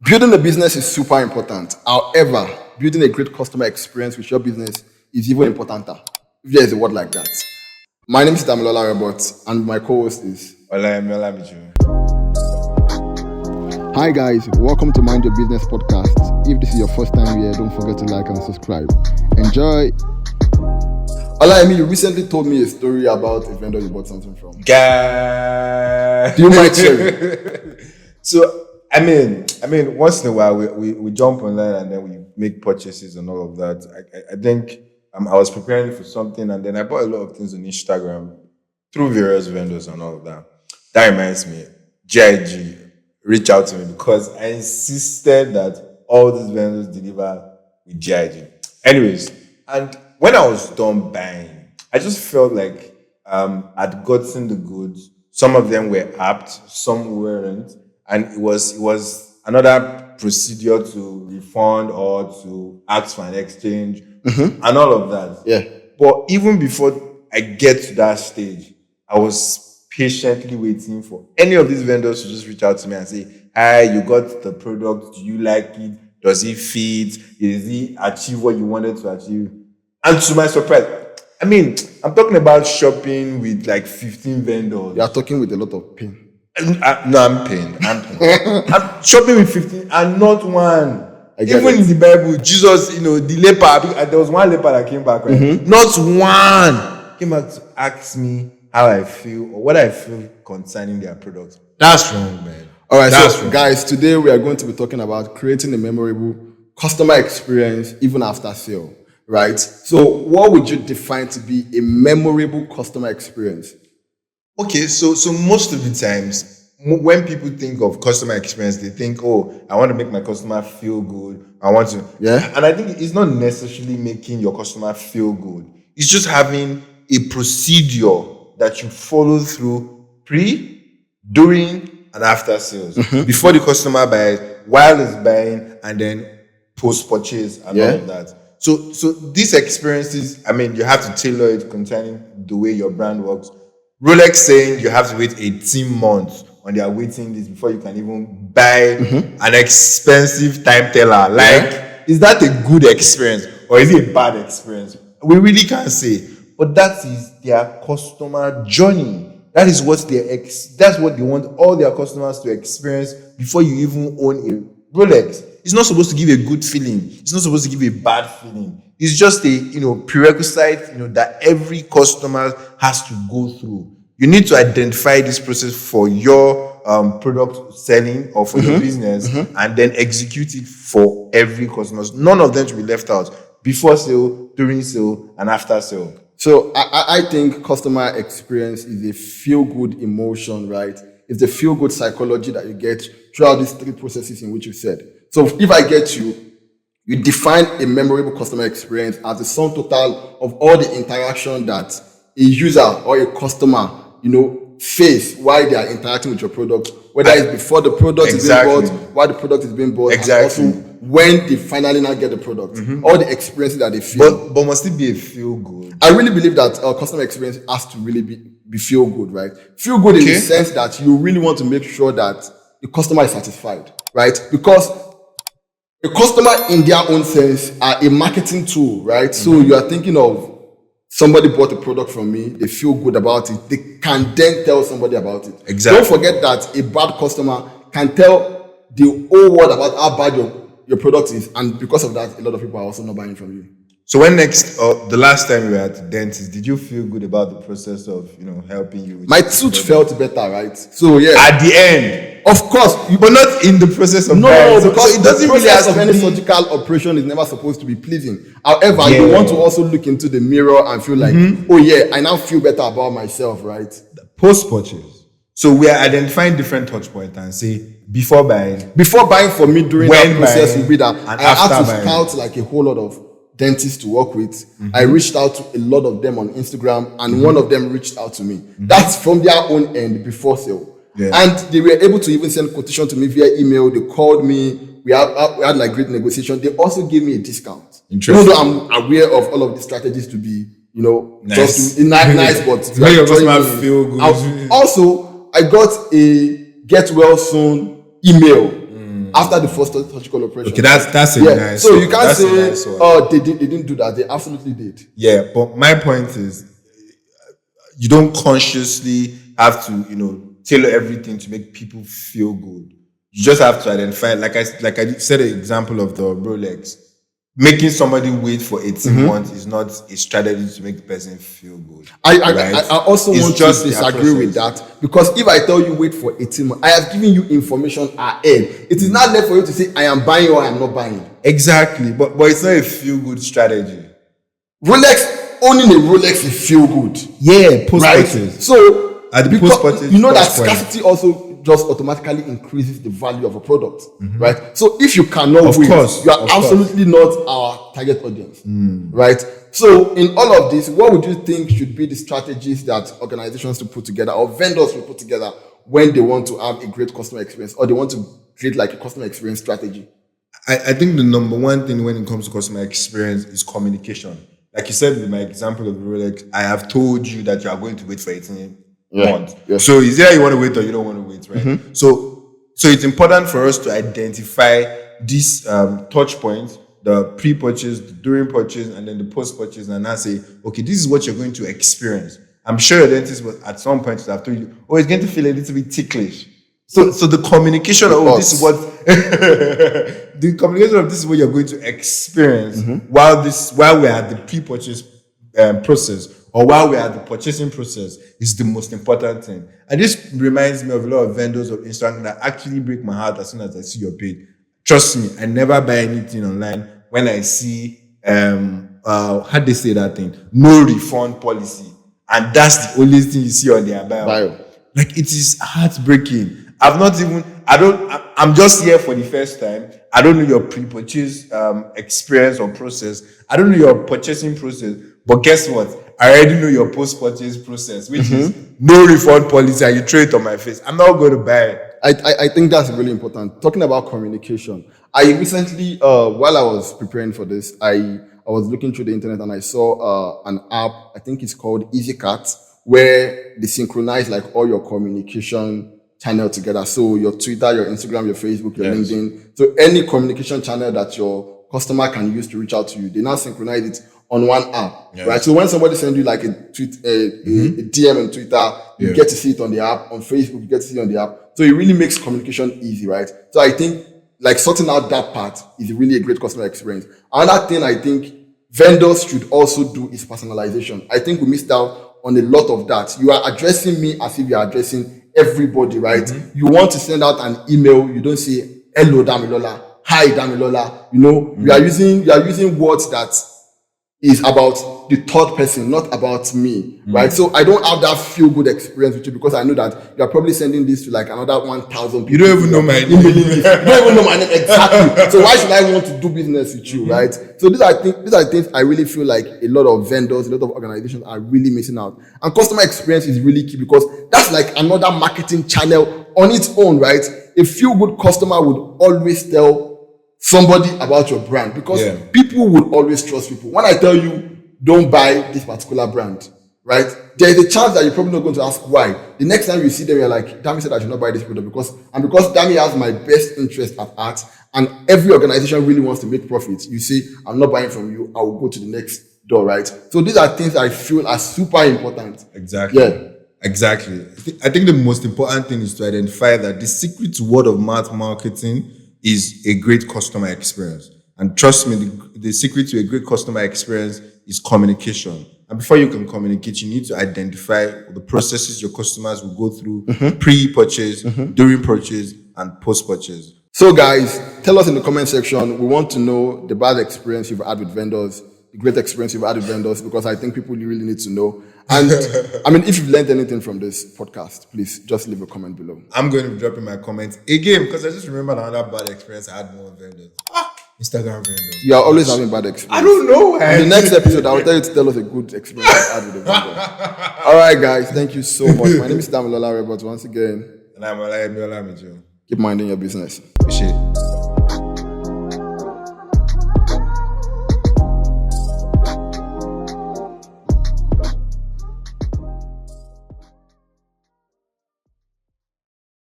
Building a business is super important. However, building a great customer experience with your business is even importanter. If there is a word like that. My name is Damilola Robert, and my co-host is Olayemi Michu. Hi guys, welcome to Mind Your Business podcast. If this is your first time here, don't forget to like and subscribe. Enjoy. Olayemi, you recently told me a story about a vendor you bought something from. Guy. Do you mind sharing? So I mean, once in a while we jump online and then we make purchases and all of that. I think I was preparing for something and then I bought a lot of things on Instagram through various vendors and all of that. That reminds me, GIG reached out to me because I insisted that all these vendors deliver with GIG. Anyways, and when I was done buying, I just felt like I'd gotten the goods. Some of them were apt, some weren't. And it was another procedure to refund or to ask for an exchange and all of that. Yeah. But even before I get to that stage, I was patiently waiting for any of these vendors to just reach out to me and say, "Hi, you got the product. Do you like it? Does it fit? Is it achieve what you wanted to achieve?" And to my surprise, I'm talking about shopping with like 15 vendors. You are talking with a lot of pain. I'm paying. I'm shopping with 15 and not one. Even in the Bible, Jesus, the leper, there was one leper that came back, right? Not one came back to ask me how I feel or what I feel concerning their products. That's wrong, man. All right, so guys, today we are going to be talking about creating a memorable customer experience even after sale, right? So what would you define to be a memorable customer experience? Okay, so most of the times, when people think of customer experience, they think, oh, I want to make my customer feel good. I want to. Yeah. And I think it's not necessarily making your customer feel good. It's just having a procedure that you follow through pre, during, and after sales. Before the customer buys, while it's buying, and then post-purchase and all of that. So these experiences, you have to tailor it concerning the way your brand works. Rolex saying you have to wait 18 months on their waiting list before you can even buy an expensive time teller. Is that a good experience or is it a bad experience? We really can't say. But that is their customer journey. That is what that's what they want all their customers to experience before you even own a Rolex. It's not supposed to give a good feeling. It's not supposed to give a bad feeling. It's just a prerequisite that every customer has to go through. You need to identify this process for your product selling or for your business and then execute it for every customer. None of them should be left out before sale, during sale, and after sale. So I think customer experience is a feel-good emotion, right? It's the feel-good psychology that you get throughout these three processes in which you said. So if I get you define a memorable customer experience as the sum total of all the interaction that a user or a customer, face while they are interacting with your product, whether it's before the product is being bought, while the product is being bought, and also when they finally now get the product, all the experiences that they feel. But must it be a feel good? I really believe that customer experience has to really be feel good, right? Feel good in the sense that you really want to make sure that the customer is satisfied, right? Because a customer in their own sense are a marketing tool, right? So you are thinking of somebody bought a product from me, they feel good about it, they can then tell somebody about it. Exactly. Don't forget that a bad customer can tell the whole world about how bad your product is, and because of that, a lot of people are also not buying from you. So when the last time you were at the dentist, did you feel good about the process of helping you? My tooth felt better, right? So yeah. At the end. Of course, but not in the process of because it doesn't the really process have of any surgical operation is never supposed to be pleasing. However, you want to also look into the mirror and feel like, oh yeah, I now feel better about myself, right? Post-purchase. So we are identifying different touch points and say before buying for me during that process will be that I had to scout like a whole lot of dentists to work with. I reached out to a lot of them on Instagram, and one of them reached out to me. That's from their own end before sale. Yeah. And they were able to even send quotation to me via email. They called me. We had like great negotiation. They also gave me a discount. Even though I'm aware of all of the strategies to be, nice. just to, nice, but to make your customer feel good. Also, I got a get well soon email after the first surgical operation. Okay, that's a nice So one. you can't That's a say, nice one. oh, they didn't do that. They absolutely did. Yeah, but my point is, you don't consciously have to, tailor everything to make people feel good. You just have to identify, like I said, an example of the Rolex. Making somebody wait for 18 months is not a strategy to make the person feel good. I also It's want to just their disagree with process. that, because if I tell you wait for 18 months, I have given you information ahead. It is not left for you to say I am buying or I am not buying. Exactly, but it's not a feel good strategy. Owning a Rolex is feel good. Yeah, post Right? purchase. So At the because post-purchase you know that touch point. scarcity also just automatically increases the value of a product, right? So if you cannot Of wait, course, you are of course. absolutely not our target audience, right? So in all of this, what would you think should be the strategies that organizations should put together or vendors should put together when they want to have a great customer experience, or they want to create like a customer experience strategy? I think the number one thing when it comes to customer experience is communication. Like you said with my example of Rolex, I have told you that you are going to wait for 18 months. Yes. So is there you want to wait or you don't want to wait, right? So it's important for us to identify these touch points, the pre-purchase, the during purchase, and then the post-purchase, and now say, okay, this is what you're going to experience. I'm sure your dentist will at some point have told you, oh, it's going to feel a little bit ticklish. So the communication of this is what the communication of this is what you're going to experience while we're at the pre-purchase process, or while we're at the purchasing process, is the most important thing. And this reminds me of a lot of vendors of Instagram that actually break my heart as soon as I see your page. Trust me, I never buy anything online when I see how they say that thing, no refund policy, and that's the only thing you see on their bio. Like, it is heartbreaking. I'm just here for the first time. I don't know your pre-purchase experience or process. I don't know your purchasing process. But guess what? I already know your post-purchase process, which is no refund policy, and you throw it on my face. I'm not going to buy it. I think that's really important. Talking about communication, I recently, while I was preparing for this, I was looking through the internet and I saw an app. I think it's called EasyCat, where they synchronize like all your communication channel together. So your Twitter, your Instagram, your Facebook, your LinkedIn. So any communication channel that your customer can use to reach out to you, they now synchronize it on one app, right? So when somebody sends you like a DM on Twitter, you get to see it on the app. On Facebook, you get to see it on the app. So it really makes communication easy, right? So I think like sorting out that part is really a great customer experience. Another thing I think vendors should also do is personalization. I think we missed out on a lot of that. You are addressing me as if you are addressing everybody, right? You want to send out an email, you don't say hello Damilola, hi Damilola. You are using words that is about the third person, not about me, right? So I don't have that feel good experience with you because I know that you are probably sending this to like another 1,000 people. You don't even know my name. You don't even know my name exactly. So why should I want to do business with you, right? So these are things I really feel like a lot of vendors, a lot of organizations are really missing out. And customer experience is really key because that's like another marketing channel on its own, right? A feel good customer would always tell somebody about your brand because people would always trust people. When I tell you don't buy this particular brand, right? There is a chance that you're probably not going to ask why. The next time you see them, you're like, Dami said I should not buy this product because Dami has my best interest at heart, and every organization really wants to make profits. You say, I'm not buying from you, I will go to the next door, right? So these are things I feel are super important. Exactly. Yeah. Exactly. I think the most important thing is to identify that the secret to word of mouth marketing is a great customer experience. And trust me, the secret to a great customer experience is communication. And before you can communicate, you need to identify the processes your customers will go through pre-purchase, during purchase, and post-purchase. So guys, tell us in the comment section. We want to know the bad experience you've had with vendors, the great experience you've had with vendors, because I think people really need to know. And I mean, if you've learned anything from this podcast, please just leave a comment below. I'm going to be dropping my comments again because I just remembered another bad experience I had more vendors. Instagram vendors. You are always having bad experience. I don't know. In the next episode, I will tell you to tell us a good experience you had with a vendor. All right, guys. Thank you so much. My name is Damilola Roberts once again. And I'm Olayemi Olamijo. Keep minding your business. Appreciate it.